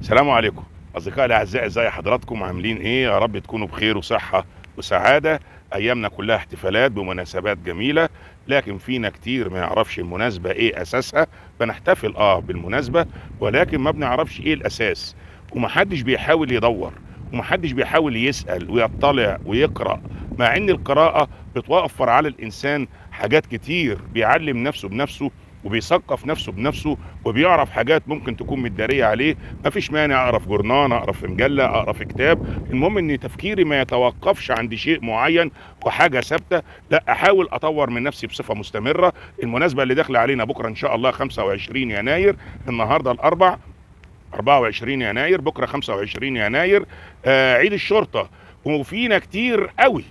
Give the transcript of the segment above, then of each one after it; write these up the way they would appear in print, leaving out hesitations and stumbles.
السلام عليكم أصدقائي الأعزاء، ازي حضراتكم؟ عاملين ايه؟ يا رب تكونوا بخير وصحة وسعادة. أيامنا كلها احتفالات بمناسبات جميلة، لكن فينا كتير ما يعرفش المناسبة ايه أساسها. بنحتفل بالمناسبة، ولكن ما بنعرفش ايه الأساس، ومحدش بيحاول يدور، ومحدش بيحاول يسأل ويطلع ويقرأ، مع ان القراءة بتوفر على الإنسان حاجات كتير، بيعلم نفسه بنفسه وبيثقف نفسه بنفسه، وبيعرف حاجات ممكن تكون متدارية عليه. ما فيش مانع اقرا في جورنان، اقرا في مجله، اقرا في كتاب، المهم ان تفكيري ما يتوقفش عند شيء معين وحاجه ثابته، لا احاول اطور من نفسي بصفه مستمره. المناسبه اللي داخله علينا بكره ان شاء الله 25 يناير، النهارده الاربع 24 يناير، بكره 25 يناير، عيد الشرطه. وفينا كتير قوي،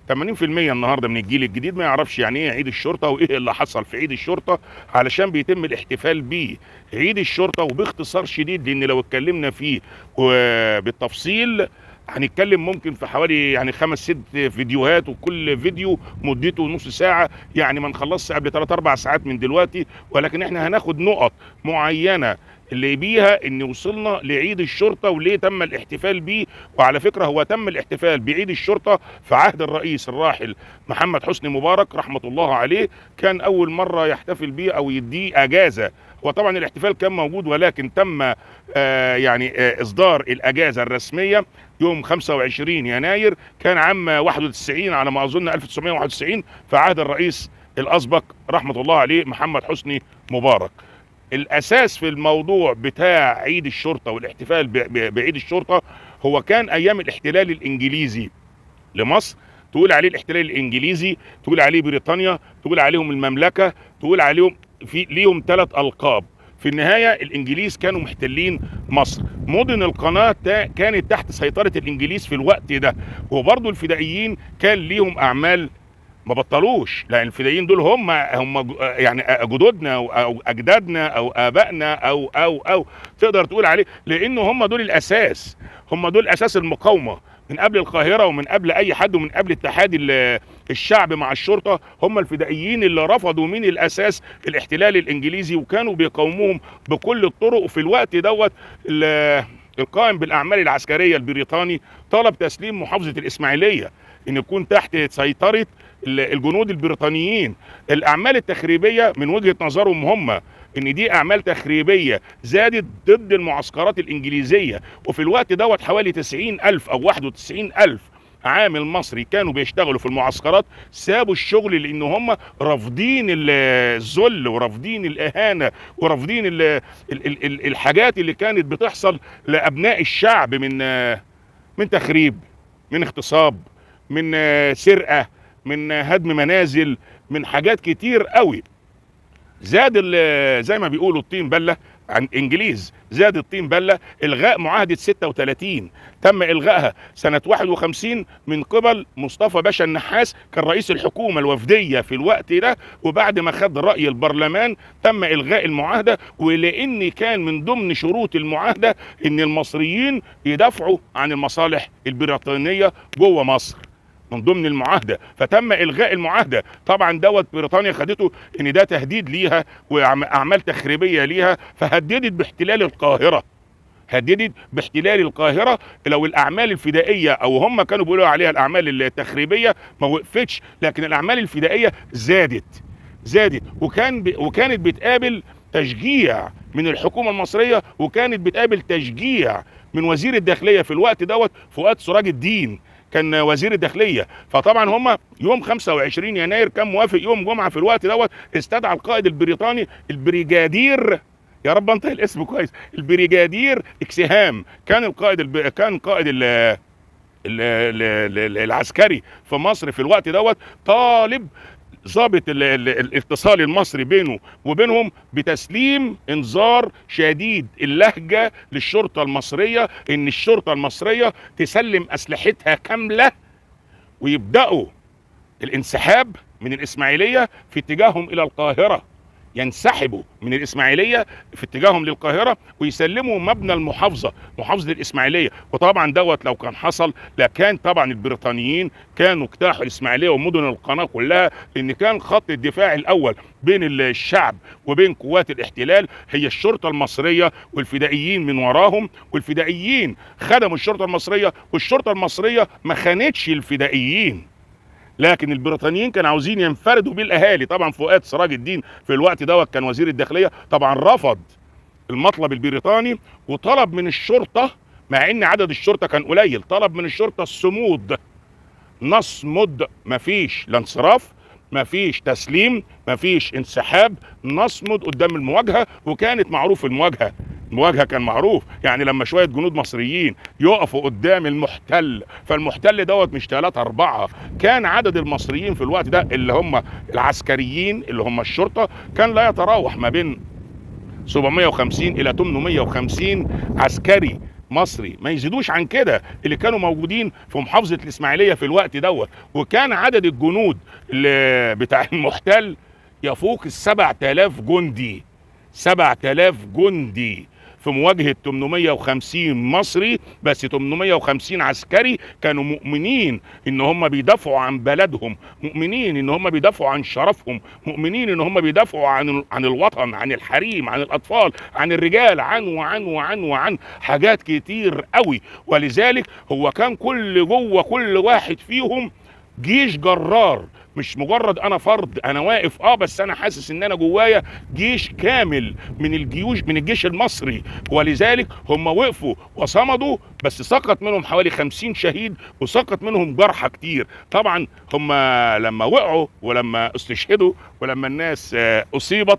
80% النهارده من الجيل الجديد ما يعرفش يعني ايه عيد الشرطه وايه اللي حصل في عيد الشرطه، علشان بيتم الاحتفال بيه. عيد الشرطه وباختصار شديد، لان لو اتكلمنا فيه وبالتفصيل هنتكلم ممكن في حوالي يعني 5 6 فيديوهات، وكل فيديو مدته نص ساعه، يعني ما نخلصش قبل 3 4 ساعات من دلوقتي. ولكن احنا هناخد نقط معينه اللي بيها ان وصلنا لعيد الشرطه وليه تم الاحتفال بيه. وعلى فكره هو تم الاحتفال بعيد الشرطه في عهد الرئيس الراحل محمد حسني مبارك رحمه الله عليه، كان اول مره يحتفل بيه او يديه اجازه. هو طبعا الاحتفال كان موجود، ولكن تم اصدار الاجازه الرسميه يوم 25 يناير، كان عام 91 على ما اظن 1991، في عهد الرئيس الاسبق رحمه الله عليه محمد حسني مبارك. الاساس في الموضوع بتاع عيد الشرطه والاحتفال بعيد الشرطه هو كان ايام الاحتلال الانجليزي لمصر. تقول عليه الاحتلال الانجليزي، تقول عليه بريطانيا، تقول عليهم المملكه، تقول عليهم في ليهم 3 القاب. في النهايه الانجليز كانوا محتلين مصر. مدن القناه كانت تحت سيطره الانجليز في الوقت ده، وبرضه الفدائيين كان ليهم اعمال ما بطلوش، لان الفدائيين دول هم يعني جدودنا او اجدادنا او ابائنا او تقدر تقول عليه، لان هم دول الاساس، هم دول اساس المقاومه من قبل القاهره ومن قبل اي حد ومن قبل اتحاد الشعب مع الشرطه. هم الفدائيين اللي رفضوا من الاساس الاحتلال الانجليزي، وكانوا بيقاوموهم بكل الطرق. وفي الوقت دوت القائم بالاعمال العسكريه البريطاني طلب تسليم محافظه الاسماعيليه ان يكون تحت سيطره الجنود البريطانيين. الاعمال التخريبيه من وجهه نظرهم هم ان دي اعمال تخريبيه زادت ضد المعسكرات الانجليزيه. وفي الوقت دوت حوالي 90,000 او 91,000 عامل مصري كانوا بيشتغلوا في المعسكرات سابوا الشغل، لان هم رافضين الذل ورافضين الاهانه ورافضين الحاجات اللي كانت بتحصل لابناء الشعب من تخريب، من اغتصاب، من سرقه، من هدم منازل، من حاجات كتير قوي. زاد زي ما بيقولوا الطين بله عن انجليز، زاد الطين بله. الغاء معاهده 36 تم الغائها سنه 51 من قبل مصطفى باشا النحاس، كان رئيس الحكومه الوفديه في الوقت ده. وبعد ما خد راي البرلمان تم الغاء المعاهده، ولان كان من ضمن شروط المعاهده ان المصريين يدافعوا عن المصالح البريطانيه جوه مصر، من ضمن المعاهده، فتم الغاء المعاهده. طبعا دوت بريطانيا خدته ان ده تهديد ليها واعمال تخريبيه ليها، فهددت باحتلال القاهره، هددت باحتلال القاهره لو الاعمال الفدائيه، او هم كانوا بيقولوا عليها الاعمال التخريبيه، ما وقفتش، لكن الاعمال الفدائيه زادت وكانت بتقابل تشجيع من الحكومه المصريه، وكانت بتقابل تشجيع من وزير الداخليه في الوقت دوت فؤاد سراج الدين، كان وزير الداخليه. فطبعا هم يوم 25 يناير كان موافق يوم جمعه في الوقت دوت، استدعى القائد البريطاني البريجادير، يا رب انطق الاسم كويس، البريجادير اكسهام، كان قائد العسكري في مصر في الوقت دوت، طالب ضابط الاتصال المصري بينه وبينهم بتسليم انذار شديد اللهجه للشرطه المصريه، ان الشرطه المصريه تسلم اسلحتها كامله ويبداوا الانسحاب من الاسماعيليه في اتجاههم الى القاهره. ينسحبوا من الاسماعيليه في اتجاههم للقاهره ويسلموا مبنى المحافظه، محافظه الاسماعيليه. وطبعا دوت لو كان حصل لكان طبعا البريطانيين كانوا اجتاحوا الاسماعيليه ومدن القناه كلها، لان كان خط الدفاع الاول بين الشعب وبين قوات الاحتلال هي الشرطه المصريه والفدائيين من وراهم، والفدائيين خدموا الشرطه المصريه والشرطه المصريه ما خانتش الفدائيين. لكن البريطانيين كانوا عاوزين ينفردوا بالاهالي. طبعا فؤاد سراج الدين في الوقت دوت كان وزير الداخليه، طبعا رفض المطلب البريطاني وطلب من الشرطه، مع ان عدد الشرطه كان قليل، طلب من الشرطه الصمود، نصمد، مفيش لا انصراف، مفيش تسليم، مفيش انسحاب، نصمد قدام المواجهه. وكانت معروف المواجهه كان معروف، يعني لما شويه جنود مصريين يقفوا قدام المحتل، فالمحتل دوت مش 3 4، كان عدد المصريين في الوقت ده اللي هم العسكريين اللي هم الشرطه كان لا يتراوح ما بين 750 الى 850 عسكري مصري، ما يزيدوش عن كده اللي كانوا موجودين في محافظه الاسماعيليه في الوقت دوت. وكان عدد الجنود اللي بتاع المحتل يفوق 7000 جندي، 7000 جندي في مواجهه 850 مصري بس. 850 عسكري كانوا مؤمنين ان هم بيدافعوا عن بلدهم، مؤمنين ان هم بيدافعوا عن شرفهم، مؤمنين ان هم بيدافعوا عن الوطن، عن الحريم، عن الاطفال، عن الرجال، عن حاجات كتير قوي. ولذلك هو كان جوه كل واحد فيهم جيش جرار، مش مجرد انا فرد انا واقف بس انا حاسس ان انا جوايا جيش كامل من الجيش المصري. ولذلك هم وقفوا وصمدوا، بس سقط منهم حوالي 50 شهيد وسقط منهم جرحى كتير. طبعا هم لما وقعوا ولما استشهدوا ولما الناس اصيبت،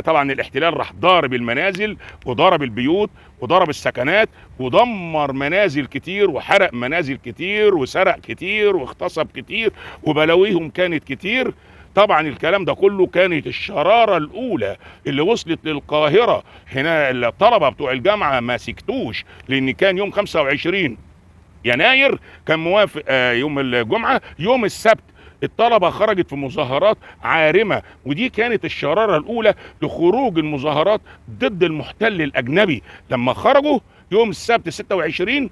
طبعا الاحتلال راح ضارب المنازل وضرب البيوت وضرب السكنات ودمر منازل كتير وحرق منازل كتير وسرق كتير واغتصب كتير وبلاويهم كانت كتير. طبعا الكلام ده كله كانت الشرارة الأولى اللي وصلت للقاهرة. هنا الطلبة بتوع الجامعة ما سكتوش، لأن كان يوم 25 يناير كان موافق يوم الجمعة، يوم السبت الطلبة خرجت في مظاهرات عارمة، ودي كانت الشرارة الأولى لخروج المظاهرات ضد المحتل الأجنبي لما خرجوا يوم السبت 26.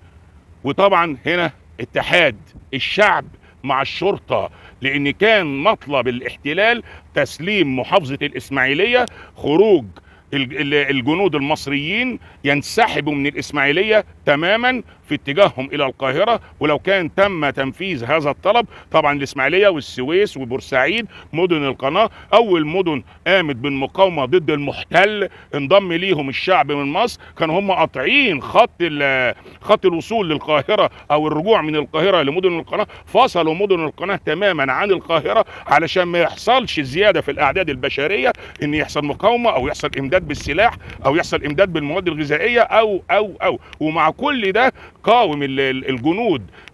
وطبعا هنا اتحاد الشعب مع الشرطة، لأن كان مطلب الاحتلال تسليم محافظة الإسماعيلية، خروج الجنود المصريين ينسحبوا من الإسماعيلية تماما في اتجاههم إلى القاهرة. ولو كان تم تنفيذ هذا الطلب، طبعا الإسماعيلية والسويس وبورسعيد مدن القناة أول مدن قامت بالمقاومة ضد المحتل، انضم ليهم الشعب من مصر، كانوا هم قاطعين خط الوصول للقاهرة أو الرجوع من القاهرة لمدن القناة، فصلوا مدن القناة تماما عن القاهرة علشان ما يحصلش زيادة في الأعداد البشرية، إن يحصل مقاومة أو يحصل إمداد بالسلاح أو يحصل إمداد بالمواد الغذائية أو. ومع كل ده قاوم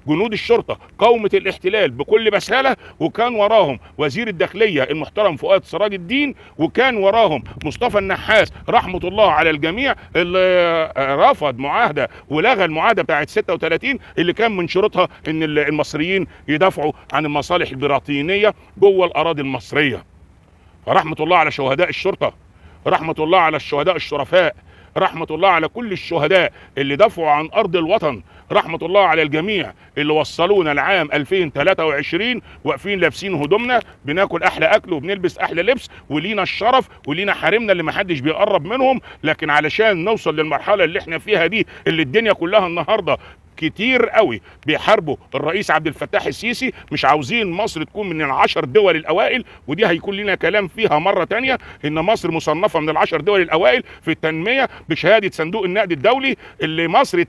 جنود الشرطة قاومت الاحتلال بكل بسالة، وكان وراهم وزير الداخلية المحترم فؤاد سراج الدين، وكان وراهم مصطفى النحاس رحمة الله على الجميع، اللي رفض معاهدة ولغى المعاهدة بتاعت 36 اللي كان من شروطها ان المصريين يدافعوا عن المصالح البريطانية جوه الأراضي المصرية. فرحمة الله على شهداء الشرطة، رحمة الله على الشهداء الشرفاء، رحمة الله على كل الشهداء اللي دافعوا عن أرض الوطن، رحمة الله على الجميع اللي وصلونا العام 2023 واقفين لابسين هدومنا، بناكل أحلى أكل وبنلبس أحلى لبس ولينا الشرف ولينا حريمنا اللي محدش بيقرب منهم. لكن علشان نوصل للمرحلة اللي احنا فيها دي، اللي الدنيا كلها النهاردة كتير قوي بيحاربوا الرئيس عبد الفتاح السيسي، مش عاوزين مصر تكون من ال10 دول الاوائل، ودي هيكون لنا كلام فيها مرة تانية، ان مصر مصنفة من ال10 دول الاوائل في التنمية بشهادة صندوق النقد الدولي، اللي مصر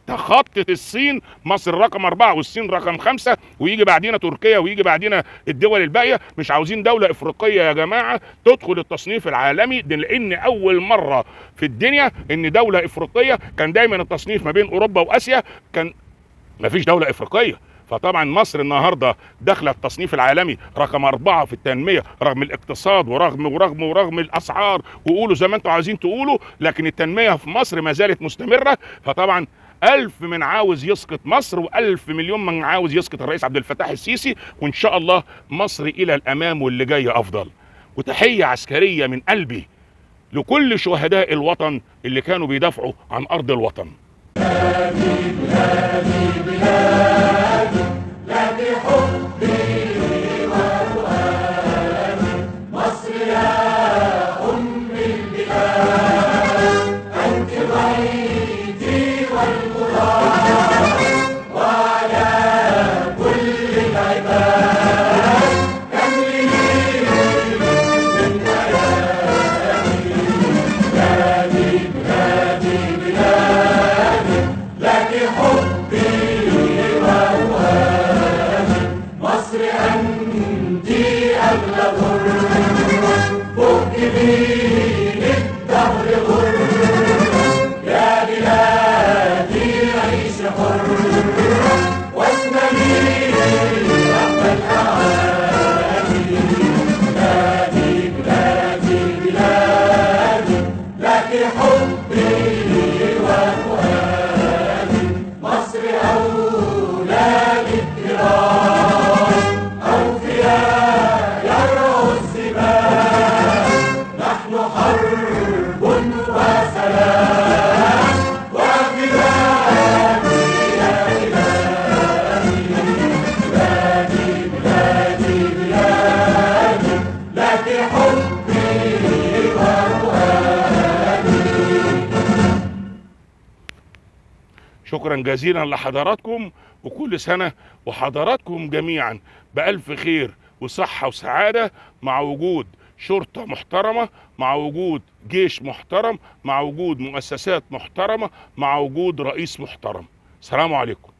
تخطت الصين، مصر رقم 4 والصين رقم 5، ويجي بعدينا تركيا ويجي بعدينا الدول الباقية. مش عاوزين دولة افريقية يا جماعة تدخل التصنيف العالمي، لان اول مرة في الدنيا ان دولة افريقية، كان دايما التصنيف ما بين اوروبا واسيا، كان مفيش دولة افريقية. فطبعا مصر النهارده داخله التصنيف العالمي رقم 4 في التنميه، رغم الاقتصاد ورغم الاسعار، وقولوا زي ما انتم عايزين تقولوا، لكن التنميه في مصر ما زالت مستمره. فطبعا ألف من عاوز يسقط مصر وألف مليون من عاوز يسقط الرئيس عبد الفتاح السيسي، وإن شاء الله مصر إلى الأمام واللي جاي أفضل. وتحية عسكرية من قلبي لكل شهداء الوطن اللي كانوا بيدافعوا عن أرض الوطن. بلادي بلادي بلادي لك حبي وفؤادي، مصر يا أم البلاد، أنت بيتي والمراد، وعلى كل العباد كملي من حياتي. بلادي بلادي بلادي لك حبي وفؤادي، مصر أنت أغلى غر، فك بين الدهر غر، يا بلادي عيش حر واسلمي رغم الأعادي. بلادي بلادي بلادي لك حبي وفؤادي، مصر أولاد الكرام أوفياء يرعوا الزمان، نحن حرب وسلام وفداء يا إلهي. بلادي بلادي بلادي لك حبي وفؤادي. شكرا جزيلا لحضراتكم، وكل سنة وحضراتكم جميعا بألف خير وصحة وسعادة، مع وجود شرطة محترمة، مع وجود جيش محترم، مع وجود مؤسسات محترمة، مع وجود رئيس محترم. السلام عليكم.